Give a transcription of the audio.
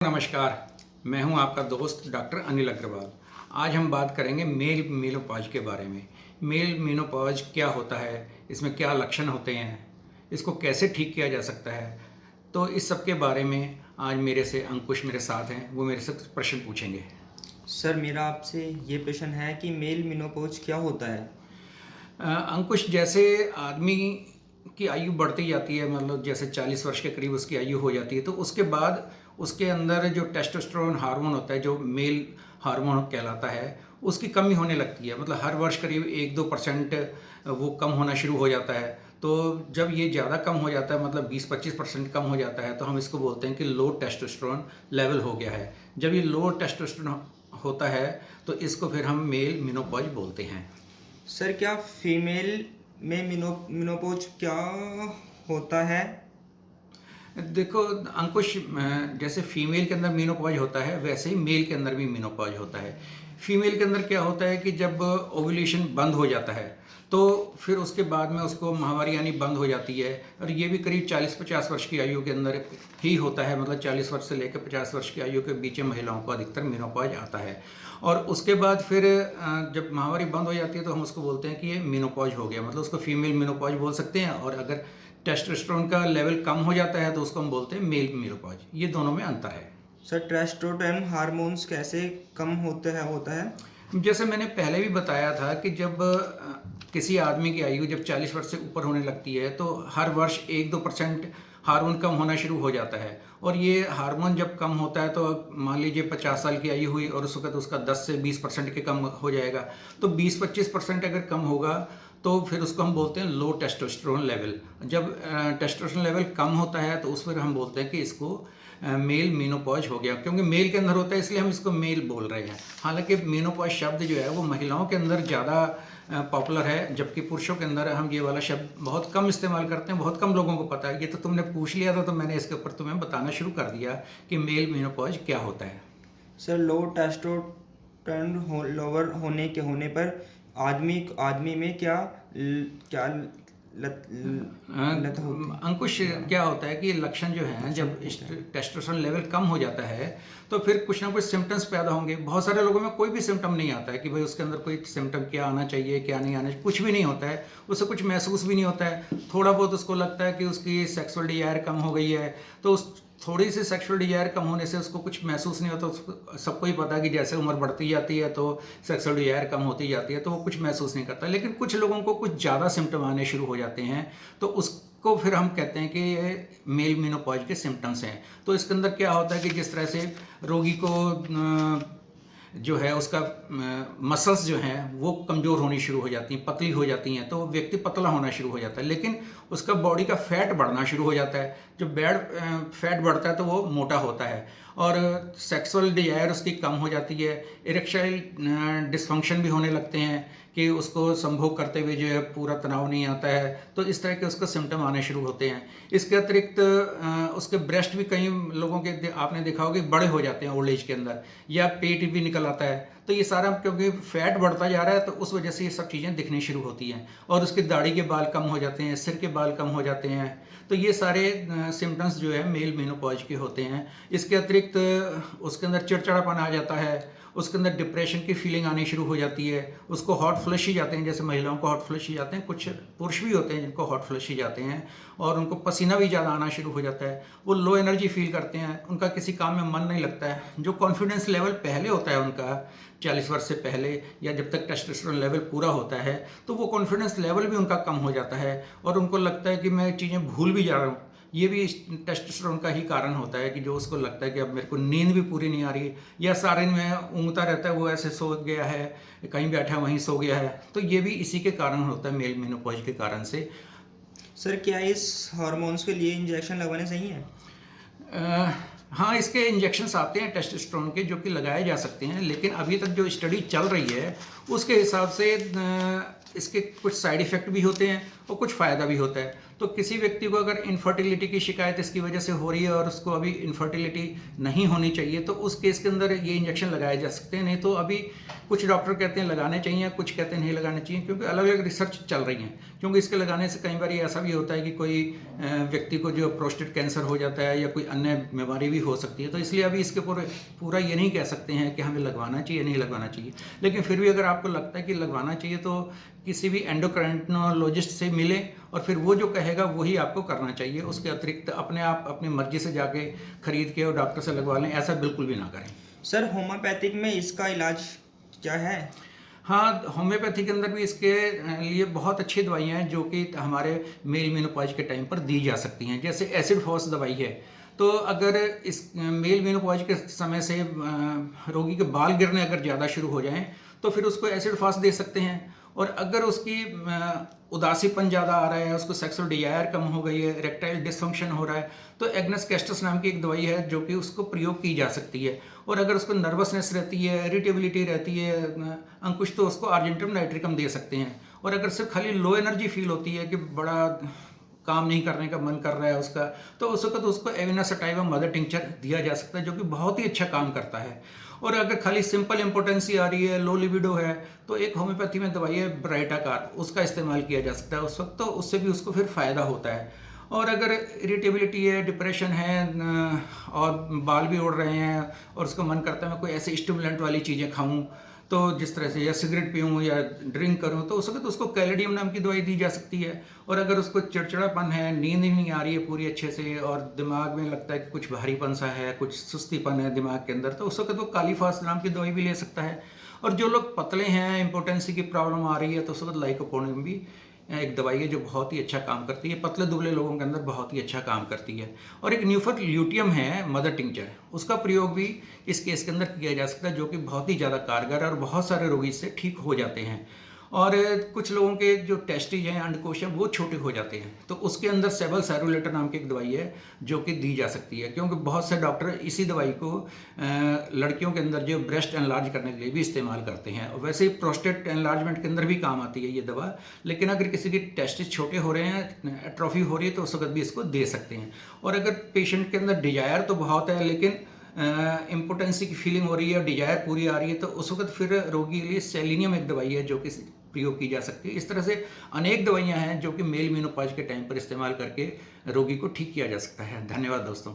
नमस्कार, मैं हूं आपका दोस्त डॉक्टर अनिल अग्रवाल। आज हम बात करेंगे मेल मेनोपॉज के बारे में। मेल मेनोपॉज क्या होता है, इसमें क्या लक्षण होते हैं, इसको कैसे ठीक किया जा सकता है। तो इस सब के बारे में आज मेरे से अंकुश मेरे साथ हैं, वो मेरे से कुछ प्रश्न पूछेंगे। सर, मेरा आपसे ये प्रश्न है कि मेल मेनोपॉज क्या होता है? अंकुश, जैसे आदमी की आयु बढ़ती जाती है, मतलब जैसे 40 वर्ष के करीब उसकी आयु हो जाती है, तो उसके बाद उसके अंदर जो टेस्टोस्टेरोन हार्मोन होता है, जो मेल हार्मोन कहलाता है, उसकी कमी होने लगती है। मतलब हर वर्ष करीब 1-2% वो कम होना शुरू हो जाता है। तो जब ये ज़्यादा कम हो जाता है, मतलब 20-25% कम हो जाता है, तो हम इसको बोलते हैं कि लो टेस्टोस्टेरोन लेवल हो गया है। जब ये लो टेस्टोस्टेरोन होता है तो इसको फिर हम मेल मेनोपॉज बोलते हैं। सर, क्या फीमेल में मेनोपॉज क्या होता है? देखो अंकुश, जैसे फीमेल के अंदर मेनोपॉज होता है, वैसे ही मेल के अंदर भी मेनोपॉज होता है। फीमेल के अंदर क्या होता है कि जब ओव्यूलेशन बंद हो जाता है तो फिर उसके बाद में उसको माहवारी आनी बंद हो जाती है, और ये भी करीब 40-50 वर्ष की आयु के अंदर ही होता है। मतलब 40 वर्ष से लेकर 50 वर्ष की आयु के बीच में महिलाओं को अधिकतर मेनोपॉज आता है। और उसके बाद फिर जब माहवारी बंद हो जाती है तो हम उसको बोलते हैं कि ये मेनोपॉज हो गया, मतलब उसको फीमेल मेनोपॉज बोल सकते हैं। और अगर टेस्टोस्टेरोन का लेवल कम हो जाता है तो उसको हम बोलते हैं मेल मेनोपॉज। ये दोनों में अंतर है। सर, टेस्टोस्टेरोन हार्मोन्स कैसे कम होता है? जैसे मैंने पहले भी बताया था कि जब किसी आदमी की आयु जब 40 वर्ष से ऊपर होने लगती है तो हर वर्ष 1-2% हार्मोन कम होना शुरू हो जाता है। और ये हार्मोन जब कम होता है तो मान लीजिए 50 साल की आयु हुई और उस वक्त उसका 10 से 20% के कम हो जाएगा। तो 20-25% अगर कम होगा तो फिर उसको हम बोलते हैं लो टेस्टोस्टेरोन लेवल। जब टेस्टोस्टेरोन लेवल कम होता है तो उस पर हम बोलते हैं कि इसको मेल मेनोपॉज हो गया, क्योंकि मेल के अंदर होता है इसलिए हम इसको मेल बोल रहे हैं। हालांकि मेनोपॉज शब्द जो है वो महिलाओं के अंदर ज़्यादा पॉपुलर है, जबकि पुरुषों के अंदर हम ये वाला शब्द बहुत कम इस्तेमाल करते हैं, बहुत कम लोगों को पता है। ये तो तुमने पूछ लिया था तो मैंने इसके ऊपर तुम्हें बताना शुरू कर दिया कि मेल मेनोपॉज क्या होता है। सर, लो टेस्टोस्टेरोन लोअर होने पर आदमी में क्या लत होती अंकुश, क्या होता है कि लक्षण जो हैं, जब टेस्टोस्टेरोन लेवल कम हो जाता है तो फिर कुछ ना कुछ सिम्टम्स पैदा होंगे। बहुत सारे लोगों में कोई भी सिम्टम नहीं आता है कि भाई उसके अंदर कोई सिम्टम क्या आना चाहिए क्या नहीं आना चाहिए, कुछ भी नहीं होता है। उसे कुछ महसूस भी नहीं होता है। थोड़ा बहुत उसको लगता है कि उसकी सेक्सुअल डिजायर कम हो गई है, तो उस थोड़ी सी सेक्सुअल डिजायर कम होने से उसको कुछ महसूस नहीं होता। सबको ही पता है कि जैसे उम्र बढ़ती जाती है तो सेक्सुअल डिजायर कम होती जाती है, तो वो कुछ महसूस नहीं करता। लेकिन कुछ लोगों को कुछ ज़्यादा सिम्टम आने शुरू हो जाते हैं, तो उसको फिर हम कहते हैं कि ये मेल मेनोपॉज के सिम्टम्स हैं। तो इसके अंदर क्या होता है कि जिस तरह से रोगी को जो है उसका मसल्स जो हैं वो कमज़ोर होनी शुरू हो जाती हैं, पतली हो जाती हैं, तो व्यक्ति पतला होना शुरू हो जाता है। लेकिन उसका बॉडी का फैट बढ़ना शुरू हो जाता है। जब फैट बढ़ता है तो वो मोटा होता है, और सेक्सुअल डिजायर उसकी कम हो जाती है। इरेक्टाइल डिसफंक्शन भी होने लगते हैं कि उसको संभोग करते हुए जो है पूरा तनाव नहीं आता है। तो इस तरह के उसको सिम्टम आने शुरू होते हैं। इसके अतिरिक्त उसके ब्रेस्ट भी कई लोगों के आपने देखा होगा कि बड़े हो जाते हैं ओल्ड एज के अंदर, या पेट भी निकल आता है। तो ये सारा क्योंकि फैट बढ़ता जा रहा है तो उस वजह से ये सब चीज़ें दिखनी शुरू होती हैं। और उसकी दाढ़ी के बाल कम हो जाते हैं, सिर के बाल कम हो जाते हैं। तो ये सारे सिम्टम्स जो है मेल मेनोपॉज के होते हैं। इसके अतिरिक्त उसके अंदर चिड़चिड़ापन आ जाता है, उसके अंदर डिप्रेशन की फीलिंग आनी शुरू हो जाती है। उसको हॉट फ्लश ही जाते हैं, जैसे महिलाओं को हॉट फ्लश ही जाते हैं, कुछ पुरुष भी होते हैं जिनको हॉट फ्लश ही जाते हैं, और उनको पसीना भी ज़्यादा आना शुरू हो जाता है। वो लो एनर्जी फील करते हैं, उनका किसी काम में मन नहीं लगता है। जो कॉन्फिडेंस लेवल पहले होता है उनका 40 वर्ष से पहले, या जब तक टेस्टोस्टेरोन लेवल पूरा होता है, तो वो कॉन्फिडेंस लेवल भी उनका कम हो जाता है, और उनको लगता है कि मैं चीज़ें भूल भी जा रहा हूँ। ये भी टेस्टोस्टेरोन का ही कारण होता है कि जो उसको लगता है कि अब मेरे को नींद भी पूरी नहीं आ रही, या सारे दिन में ऊँगता रहता है, वो ऐसे सो गया है, कहीं बैठा वहीं सो गया है। तो ये भी इसी के कारण होता है, मेल मेनोपॉज के कारण से। सर, क्या इस हार्मोन्स के लिए इंजेक्शन लगवाने सही है? हाँ, इसके इंजेक्शन्स आते हैं टेस्टोस्टेरोन के, जो कि लगाए जा सकते हैं। लेकिन अभी तक जो स्टडी चल रही है उसके हिसाब से इसके कुछ साइड इफ़ेक्ट भी होते हैं और कुछ फ़ायदा भी होता है। तो किसी व्यक्ति को अगर इनफर्टिलिटी की शिकायत इसकी वजह से हो रही है और उसको अभी इनफर्टिलिटी नहीं होनी चाहिए, तो उस केस के अंदर ये इंजेक्शन लगाए जा सकते हैं। नहीं तो अभी कुछ डॉक्टर कहते हैं लगाने चाहिए, कुछ कहते हैं नहीं लगाने चाहिए, क्योंकि अलग अलग रिसर्च चल रही हैं। क्योंकि इसके लगाने से कई बार ऐसा भी होता है कि कोई व्यक्ति को जो प्रोस्टेट कैंसर हो जाता है या कोई अन्य बीमारी भी हो सकती है। तो इसलिए अभी इसके पूरा ये नहीं कह सकते हैं कि हमें लगवाना चाहिए नहीं लगवाना चाहिए। लेकिन फिर भी अगर आपको लगता है कि लगवाना चाहिए तो किसी भी एंडोक्राइनोलॉजिस्ट से मिलें और फिर वो जो कहेगा वही आपको करना चाहिए। उसके अतिरिक्त अपने आप अपनी मर्जी से जाके खरीद के और डॉक्टर से लगवा लें, ऐसा बिल्कुल भी ना करें। सर होम्योपैथिक में इसका इलाज क्या है? हाँ, होम्योपैथी के अंदर भी इसके लिए बहुत अच्छी दवाइयाँ हैं जो कि हमारे मेल मेनोपॉज के टाइम पर दी जा सकती हैं। जैसे एसिड फॉस दवाई है, तो अगर इस मेल मेनोपॉज के समय से रोगी के बाल गिरने अगर ज़्यादा शुरू हो जाएं तो फिर उसको एसिड फॉस दे सकते हैं। और अगर उसकी उदासीपन ज़्यादा आ रहा है, उसको सेक्सुअल डिजायर कम हो गई है, इरेक्टाइल डिसफंक्शन हो रहा है, तो एग्नेस कैस्टस नाम की एक दवाई है जो कि उसको प्रयोग की जा सकती है। और अगर उसको नर्वसनेस रहती है, इरिटेबिलिटी रहती है अंकुश, तो उसको आर्जेंटम नाइट्रिकम दे सकते हैं। और अगर सिर्फ खाली लो एनर्जी फील होती है कि बड़ा काम नहीं करने का मन कर रहा है उसका, तो उस वक्त उसको एविना सटाइवा मदर टिंचर दिया जा सकता है जो कि बहुत ही अच्छा काम करता है। और अगर खाली सिंपल इम्पोटेंसी आ रही है, लो लिबिडो है, तो एक होम्योपैथी में दवाई है ब्राइटाकार, उसका इस्तेमाल किया जा सकता है उस वक्त, तो उससे भी उसको फिर फ़ायदा होता है। और अगर इरिटेबिलिटी है, डिप्रेशन है और बाल भी उड़ रहे हैं और उसका मन करता है मैं कोई ऐसे स्टिमुलेंट वाली चीज़ें खाऊं, तो जिस तरह से या सिगरेट पीऊँ या ड्रिंक करूँ, तो उस वक्त उसको कैलेडियम नाम की दवाई दी जा सकती है। और अगर उसको चिड़चिड़ापन है, नींद नहीं आ रही है पूरी अच्छे से और दिमाग में लगता है कि कुछ भारीपन सा है, कुछ सुस्तीपन है दिमाग के अंदर, तो उस वक्त वो कालीफास नाम की दवाई भी ले सकता है। और जो लोग पतले हैं, इम्पोटेंसी की प्रॉब्लम आ रही है, तो उस वक्त लाइकोपोडियम भी एक दवाई है जो बहुत ही अच्छा काम करती है, पतले दुबले लोगों के अंदर बहुत ही अच्छा काम करती है। और एक न्यूफर ल्यूटियम है मदर टिंचर, उसका प्रयोग भी इस केस के अंदर किया जा सकता है जो कि बहुत ही ज़्यादा कारगर है और बहुत सारे रोगी इससे ठीक हो जाते हैं। और कुछ लोगों के जो टेस्टिज हैं, अंडकोश हैं, वो छोटे हो जाते हैं, तो उसके अंदर सेबल सैरुलेटर नाम की एक दवाई है जो कि दी जा सकती है। क्योंकि बहुत से डॉक्टर इसी दवाई को लड़कियों के अंदर जो ब्रेस्ट एनलार्ज करने के लिए भी इस्तेमाल करते हैं। और वैसे ही प्रोस्टेट एनलार्जमेंट के अंदर भी काम आती है ये दवा। लेकिन अगर किसी के टेस्टिज छोटे हो रहे हैं, एट्रोफी हो रही है, तो उस वक्त भी इसको दे सकते हैं। और अगर पेशेंट के अंदर डिजायर तो बहुत है लेकिन इम्पोटेंसी की फीलिंग हो रही है और डिजायर पूरी आ रही है, तो उस वक्त फिर रोगी के लिए सेलिनियम एक दवाई है जो कि प्रयोग की जा सकती है। इस तरह से अनेक दवाइयां हैं जो कि मेल मेनोपॉज के टाइम पर इस्तेमाल करके रोगी को ठीक किया जा सकता है। धन्यवाद दोस्तों।